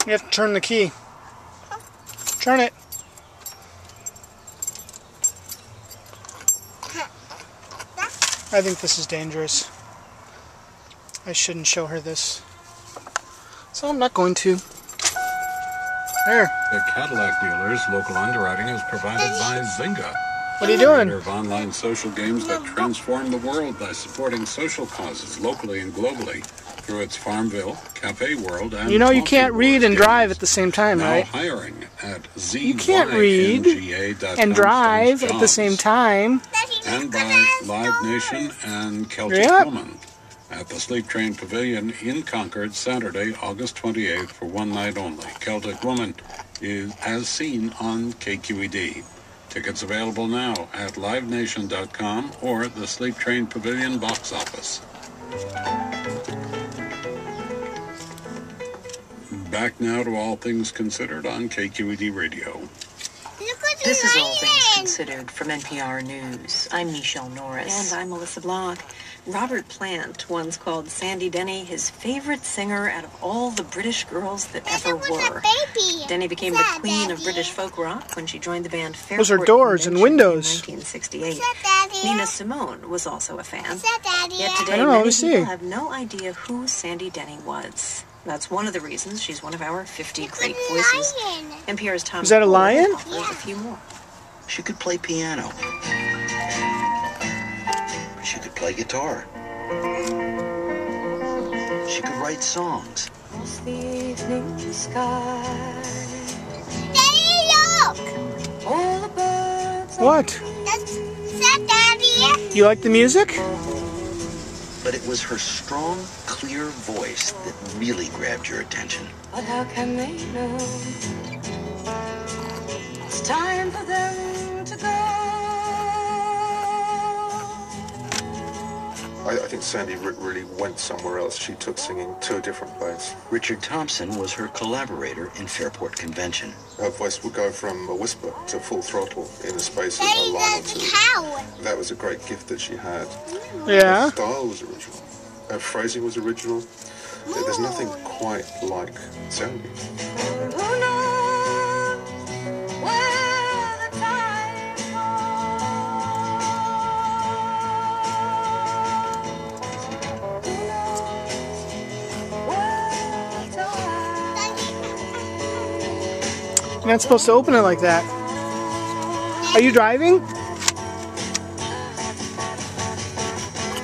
You have to turn the key. Turn it. I think this is dangerous. I shouldn't show her this. So I'm not going to. There. The Cadillac dealers, local underwriting is provided by Zynga. What are you doing? Creator of online social games that transform the world by supporting social causes locally and globally through its Farmville, Cafe World, and you know you can't read and drive at the same time, now right? hiring at You can't read and drive at the same time. And by Live Nation and Celtic Woman at the Sleep Train Pavilion in Concord, Saturday, August 28th for one night only. Celtic Woman is as seen on KQED. Tickets available now at livenation.com or the Sleep Train Pavilion box office. Back now to All Things Considered on KQED Radio. This is All Things Considered from NPR News. I'm Michelle Norris. And I'm Melissa Block. Robert Plant once called Sandy Denny his favorite singer out of all the British girls that ever were. Denny became the queen of British folk rock when she joined the band Fairport. Those are doors and windows. In 1968. Nina Simone was also a fan. Yet today, I don't know, many let's see. people have no idea who Sandy Denny was. That's one of the reasons she's one of our 50 great voices. NPR's Tom. Is that a lion? Offers a few more. She could play piano. She could play guitar. She could write songs. The evening sky. Daddy, look! All the birds. What? Is that Daddy? You like the music? But it was her strong, clear voice that really grabbed your attention. But how can they know? It's time for them to go. I think Sandy really went somewhere else. She took singing to a different place. Richard Thompson was her collaborator in Fairport Convention. Her voice would go from a whisper to full throttle in the space of Daddy, a line or that's two. how. That was a great gift that she had. Yeah. Her style was original. Her phrasing was original. There's nothing quite like Sandy. Who knows where the time goes? Who knows where the time? You're not supposed to open it like that. Are you driving?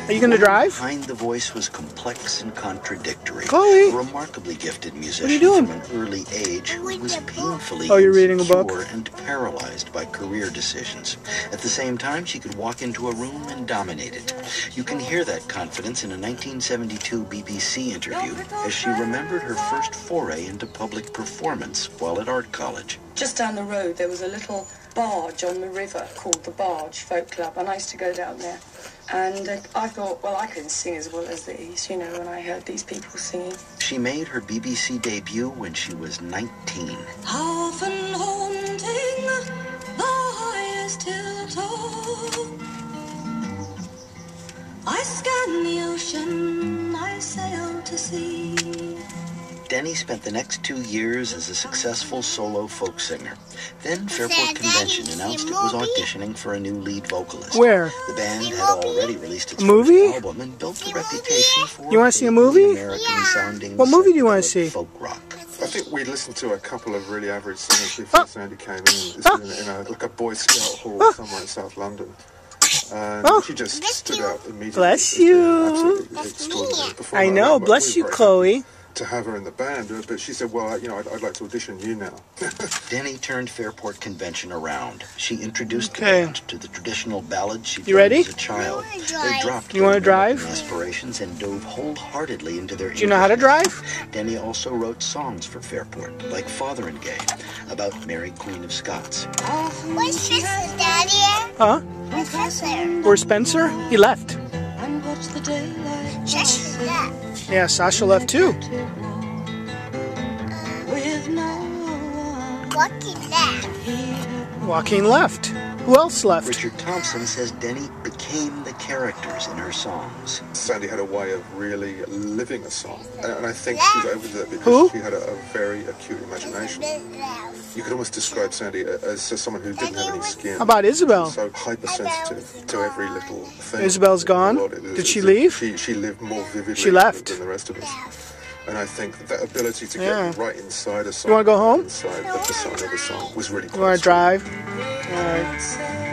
Are you going to drive? Behind the voice was complex and contradictory. Chloe! A remarkably gifted musician What are you doing? from an early age who was painfully Oh, you're reading a book? insecure and paralyzed by career decisions. At the same time, she could walk into a room and dominate it. You can hear that confidence in a 1972 BBC interview as she remembered her first foray into public performance while at art college. Just down the road, there was a little barge on the river called the Barge Folk Club, and I used to go down there. And I thought, well, I can sing as well as these, you know, when I heard these people singing. She made her BBC debut when she was 19. How often haunting the highest hilltop, I scan the ocean, I sail to sea. Denny spent the next 2 years as a successful solo folk singer. Then Fairport Convention announced it was auditioning for a new lead vocalist. Where? The band had already released its movie? first album and built a reputation for You want to see a movie? American-sounding What movie do you want to see? folk rock. I think we listened to a couple of really average singers before Sandy came in. It's in a Boy Scout hall somewhere in South London. And she just stood out immediately. Bless you. Absolutely extraordinary performer. I know. We Bless you, were very Chloe. happy to have her in the band, but she said, well, you know, I'd like to audition you now. Denny turned Fairport Convention around. She introduced the Okay. band to the traditional ballads she You played ready? as a child. They dropped You wanna their drive? American aspirations and dove wholeheartedly into their Do you know how to drive? Denny also wrote songs for Fairport, like Father and Gay, about Mary Queen of Scots. Where's Spencer, Daddy? Huh? Where's Spencer? Where's Spencer? He left. And watch the daylight Sasha left. Yeah, Sasha left too. with no one Walking left. here. Joaquin left. Who else left? Richard Thompson says Denny became became the characters in her songs. Sandy had a way of really living a song, and I think she was able to do that because she had a very acute imagination. You could almost describe Sandy as someone who didn't have any skin. How about Isabel? So hypersensitive to every little thing. Isabel's gone? Did she leave? She lived more vividly She left. than the rest of us. And I think that ability to get right inside a song, you want to go home? inside the persona of the song, was really quite You want to drive? strong. All right.